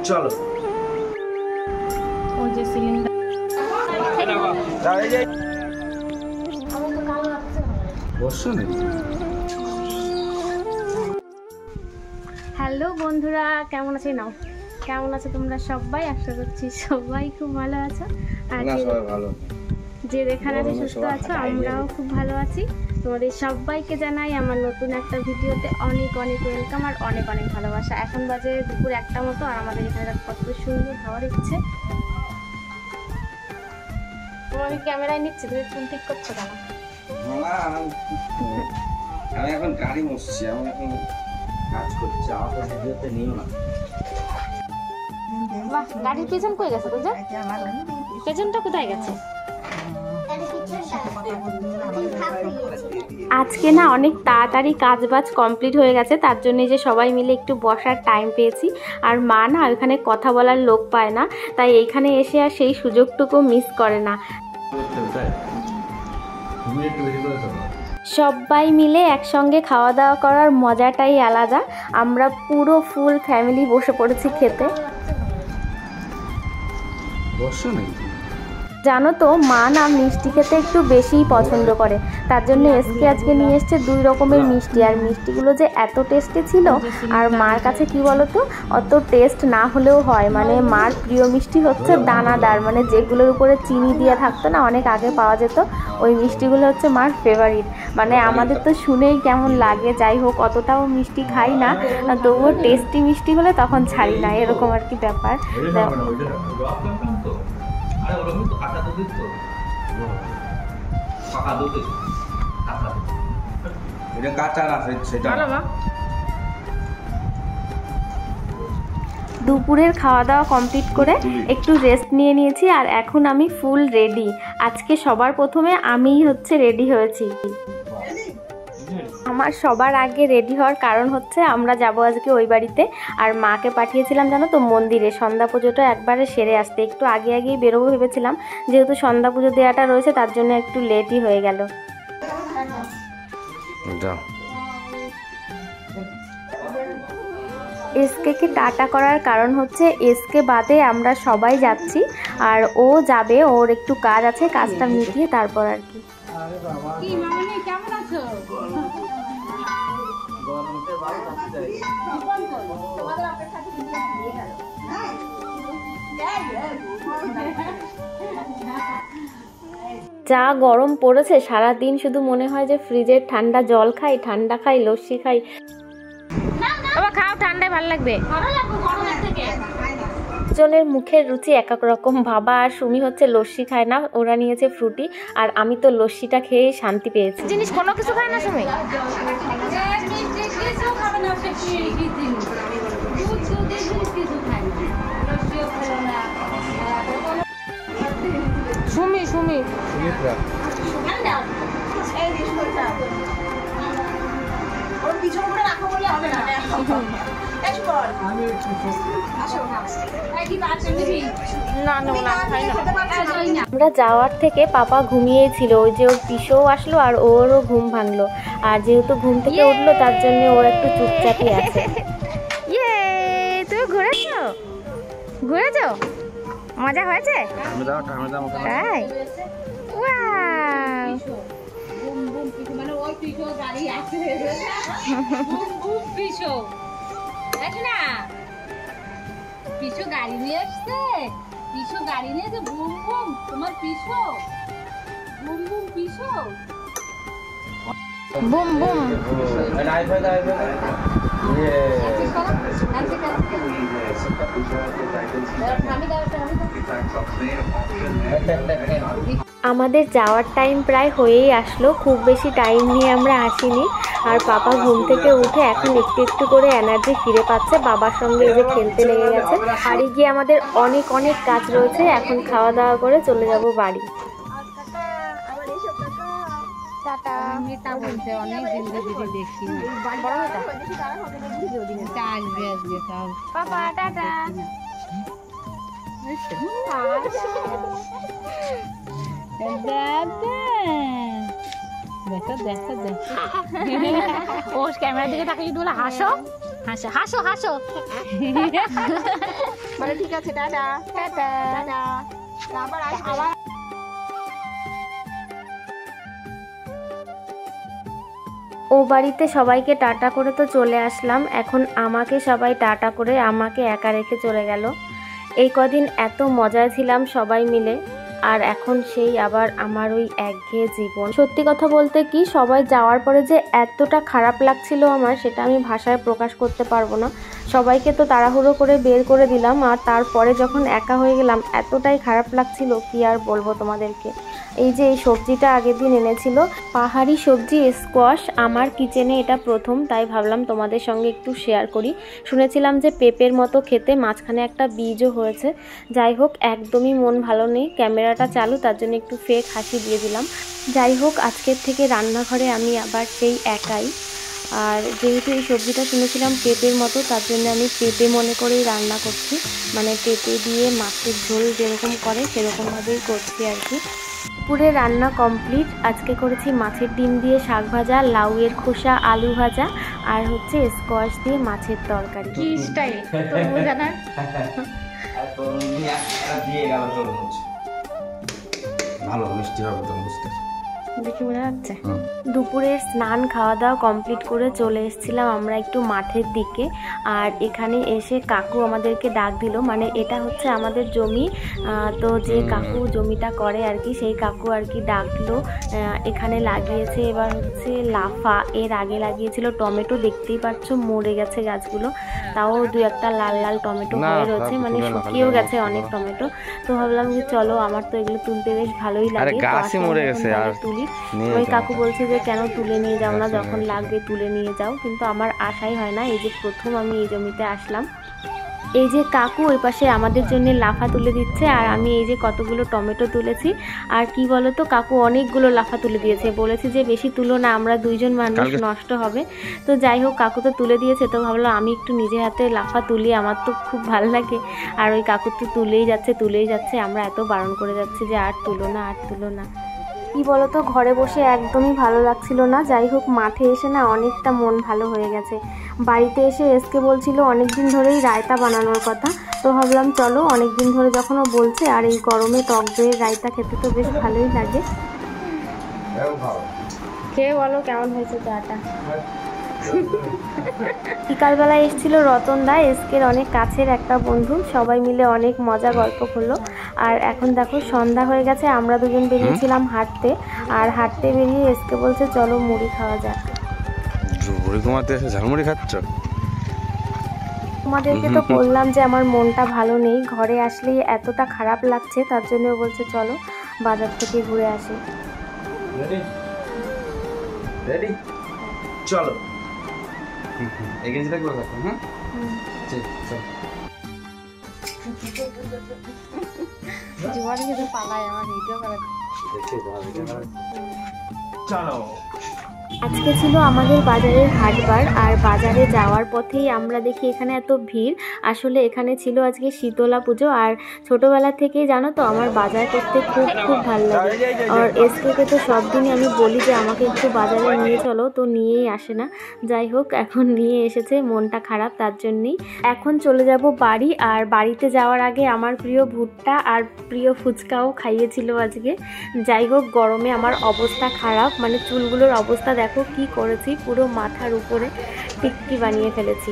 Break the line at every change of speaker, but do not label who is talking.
চলো
ওই যে সিলিন্ডার হ্যালো বন্ধুরা, কেমন আছো? নাও কেমন আছো তোমরা সবাই? আশা করছি সবাই খুব ভালো আছো। আর যে যেখানে আছে সুস্থ আছো, আমরাও খুব ভালো আছি। তোমাদের সবাইকে জানাই আমার নতুন একটা ভিডিওতে অনেক অনেক ওয়েলকাম আর অনেক অনেক ভালোবাসা। এখন বাজে দুপুর 1টা মতো, আর আমাদের এখানে কত সুন্দর হাওয়া দিচ্ছে। তোমাকে ক্যামেরায় নিচ্ছে, তুমি ফোন ঠিক করছো কেন?
আমি এখন গাড়ি মুছছি, আমি এখন কাজ করছি, আমার ভিডিওতে নিও না।
বাহ, গাড়ির পেছন কই গেছে? তো পেছনটা কোথায় গেছে? আজকে না অনেক তাড়াতাড়ি কাজবাজ কমপ্লিট হয়ে গেছে, তার জন্য যে সবাই মিলে একটু বসার টাইম পেয়েছি। আর মা না ওখানে কথা বলার লোক পায় না, তাই এইখানে এসে আর সেই সুযোগটুকু মিস করে না। সবাই মিলে একসঙ্গে খাওয়া দাওয়া করার মজাটাই আলাদা। আমরা পুরো ফুল ফ্যামিলি বসে পড়েছি খেতে। জানো তো, মা না মিষ্টি খেতে একটু বেশিই পছন্দ করে, তার জন্য এসকে আজকে নিয়ে এসছে 2 রকমের মিষ্টি। আর মিষ্টিগুলো যে এত টেস্টি ছিল, আর মার কাছে কি বলতো, অত টেস্ট না হলেও হয়। মানে মার প্রিয় মিষ্টি হচ্ছে দানাদার, মানে যেগুলোর উপরে চিনি দিয়ে থাকতো না, অনেক আগে পাওয়া যেত, ওই মিষ্টিগুলো হচ্ছে মার ফেভারিট। মানে আমাদের তো শুনেই কেমন লাগে। যাই হোক, অতটাও মিষ্টি খাই না, তবুও টেস্টি মিষ্টি হলে তখন ছাড়ি না, এরকম আর কি ব্যাপার। দুপুরের খাওয়া দাওয়া কমপ্লিট করে একটু রেস্ট নিয়ে নিয়েছি, আর এখন আমি ফুল রেডি। আজকে সবার প্রথমে আমিই হচ্ছে রেডি হয়েছি। আমার সবার আগে রেডি হওয়ার কারণ হচ্ছে আমরা যাব আজকে ওই বাড়িতে, আর মাকে পাঠিয়েছিলাম জানো তো মন্দিরে সন্ধ্যা পুজোটা একবারে সেরে আসতে। একটু আগে আগেই বেরোবো ভেবেছিলাম, যেহেতু সন্ধ্যা পুজো দেওয়াটা রয়েছে তার জন্য একটু লেটই হয়ে গেল। এসকে টাটা করার কারণ হচ্ছে এসকে বাদে আমরা সবাই যাচ্ছি, আর ও যাবে, ওর একটু কাজ আছে, কাজটা মিটিয়ে তারপর আর কি। কেমন আছো? যা গরম পড়েছে, সারাদিন শুধু মনে হয় যে ফ্রিজের ঠান্ডা জল খাই, ঠান্ডা খাই, লস্যি খাই। বাবা খাও, ঠান্ডায় ভালো লাগবে। জনের মুখের রুচি এক এক রকম। বাবা আর সুমি হচ্ছে লস্যি খায় না, ওরা নিয়েছে ফ্রুটি, আর আমি তো লস্যিটা খেয়ে শান্তি পেয়েছি। জিনিস কোনো কিছু খায় না সুমি? সুমি সুমি আমরা যাওয়ার থেকে পাপা ঘুমিয়েছিল, ওই যে ওর পিসও আসলো আর ওরও ঘুম ভাঙলো, আর যেহেতু ঘুম থেকে উঠলো তার জন্য ওর একটু চুপচাপই আছে। তুমি ঘুরেছো? ঘুরেছো? মজা হয়েছে? তাই?
পিছু গাড়ি নিয়ে এসছে, পিছু গাড়ি নিয়ে যে বুম বুম, তোমার পিছু বুম বুম, পিছু
বুম বুম। আমাদের যাওয়ার টাইম প্রায় হয়েই আসলো, খুব বেশি টাইম নিয়ে আমরা আসিনি। আর পাপা ঘুম থেকে উঠে এখন একটু একটু করে এনার্জি ফিরে পাচ্ছে, বাবার সঙ্গে যে খেলতে লেগে গেছে। বাড়ি গিয়ে আমাদের অনেক অনেক কাজ রয়েছে, এখন খাওয়া দাওয়া করে চলে যাব বাড়ি।
অনেক দিন ধরে দেখি
পাপা টাটা।
দেখো দেখো দেখো, ও ক্যামেরার দিকে তাকিয়ে বলে হাসো। হাসো হাসো হাসো।
বলে ঠিক আছে, টাটা
টাটা।
টাটা, আবার আবার।
ও বাড়িতে সবাইকে টাটা করে তো চলে আসলাম, এখন আমাকে সবাই টাটা করে আমাকে একা রেখে চলে গেল। এই কদিন এত মজায় ছিলাম সবাই মিলে, আর এখন সেই আবার আমার ওই একঘেয়ে জীবন। সত্যি কথা বলতে কি, সবাই যাওয়ার পরে যে এতটা খারাপ লাগছিল আমার, সেটা আমি ভাষায় প্রকাশ করতে পারবো না। সবাইকে তো তাড়াহুড়ো করে বের করে দিলাম, আর তারপরে যখন একা হয়ে গেলাম এতটাই খারাপ লাগছিল কি আর বলবো তোমাদেরকে। এই যে এই সবজিটা আগের দিন এনেছিল, পাহাড়ি সবজি স্কোয়াশ, আমার কিচেনে এটা প্রথম, তাই ভাবলাম তোমাদের সঙ্গে একটু শেয়ার করি। শুনেছিলাম যে পেঁপের মতো খেতে, মাঝখানে একটা বীজও হয়েছে। যাই হোক, একদমই মন ভালো নেই, ক্যামেরাটা চালু, তার জন্য একটু ফেক হাসি দিয়ে দিলাম। যাই হোক, আজকের থেকে রান্নাঘরে আমি আবার সেই একাই। আর যেহেতু এই সবজিটা শুনেছিলাম পেঁপের মতো, তার জন্য আমি পেঁপে মনে করেই রান্না করছি, মানে পেঁপে দিয়ে মাছের ঝোল যেরকম করে সেরকমভাবেই করছি আর কি। পুরে রান্না কমপ্লিট। আজকে করেছি মাছের ডিম দিয়ে শাক ভাজা, লাউয়ের খোসা আলু ভাজা, আর হচ্ছে স্কোয়াশ দিয়ে মাছের তরকারি।
কি স্টাইল তো জানা।
আর তরমুজ দিয়ে গেল, তরমুজ ভালো মিষ্টি হবে তরমুজটা,
দেখি বোঝা যাচ্ছে। দুপুরের স্নান খাওয়া দাওয়া কমপ্লিট করে চলে এসেছিলাম আমরা একটু মাঠের দিকে, আর এখানে এসে কাকু আমাদেরকে ডাক দিল, মানে এটা হচ্ছে আমাদের জমি, তো যে কাকু জমিটা করে আর কি, সেই কাকু আর কি ডাকলো। এখানে লাগিয়েছে এবার হচ্ছে লাফা, এর আগে লাগিয়েছিল টমেটো, দেখতেই পাচ্ছ মরে গেছে গাছগুলো, তাও দু একটা লাল লাল টমেটো হয়ে রয়েছে, মানে শুকিয়েও গেছে অনেক টমেটো। তো ভাবলাম যে চলো, আমার তো এগুলো তুলতে বেশ ভালোই লাগে, তুলি। ওই কাকু বলছে যে কেন তুলে নিয়ে যাও না, যখন লাগবে তুলে নিয়ে যাও, কিন্তু আমার আশাই হয় না। এই যে প্রথম আমি এই জমিতে আসলাম, এই যে কাকু ওই পাশে আমাদের জন্য লাফা তুলে দিচ্ছে, আর আমি এই যে কতগুলো টমেটো তুলেছি। আর কি বলতো, কাকু অনেকগুলো লাফা তুলে দিয়েছে, বলেছে যে বেশি তুলো না, আমরা দুইজন মানুষ নষ্ট হবে। তো যাই হোক, কাকু তো তুলে দিয়েছে, তো ভাবলাম আমি একটু নিজে হাতে লাফা তুলি, আমার তো খুব ভালো লাগে। আর ওই কাকু তো তুলেই যাচ্ছে, আমরা এত বারণ করে যাচ্ছি যে আর তুলো না, আর তুলো না। কি বলতো, ঘরে বসে একদমই ভালো লাগছিল না। যাই হোক, মাঠে এসে না অনেকটা মন ভালো হয়ে গেছে। বাড়িতে এসে এসকে বলছিল অনেক দিন ধরেই রায়তা বানানোর কথা, তো ভাবলাম চলো, অনেক দিন ধরে যখন ও বলছে, আর এই গরমে টক দইয়ের রায়তা খেতে তো বেশ ভালোই লাগে। খেয়ে বলো কেমন হয়েছে চাটা। বিকালবেলা এসেছিল রতন দা, এসকের অনেক কাছের একটা বন্ধু, সবাই মিলে অনেক মজা গল্প করলো। আর এখন দেখো সন্ধ্যা হয়ে গেছে, আমরা দুজন বেরিয়েছিলাম হাঁটতে, আর হাঁটতে বেরিয়ে এসকে বলছে চলো মুড়ি খাওয়া যাক।
ঝালমুড়ি খাচ্ছ?
তোমাদেরকে তো বললাম যে আমার মনটা ভালো নেই, ঘরে আসলেই এতটা খারাপ লাগছে, তার জন্য বলছে চলো বাজার থেকে ঘুরে আসি।
রেডি, চলো এগেন্সটা করে রাখো। হ্যাঁ, চল
পালায় আমার ভিডিও করে।
চলো।
আজকে ছিল আমাদের বাজারের হাটবার, আর বাজারে যাওয়ার পথেই আমরা দেখি এখানে এত ভিড়। আসলে এখানে ছিল আজকে শীতলা পুজো, আর ছোটোবেলা থেকেই জানো তো আমার বাজার করতে খুব খুব ভালো লাগে। আর এসকে তো সব দিনই আমি বলি যে আমাকে একটু বাজারে নিয়ে চলো, তো নিয়েই আসে না। যাই হোক, এখন নিয়ে এসেছে, মনটা খারাপ তার জন্যেই। এখন চলে যাব বাড়ি, আর বাড়িতে যাওয়ার আগে আমার প্রিয় ভুট্টা আর প্রিয় ফুচকাও খাইয়েছিল আজকে। যাই হোক, গরমে আমার অবস্থা খারাপ, মানে চুলগুলোর অবস্থা দেখো কি করেছি, পুরো মাথার উপরে টিক্কি বানিয়ে ফেলেছি।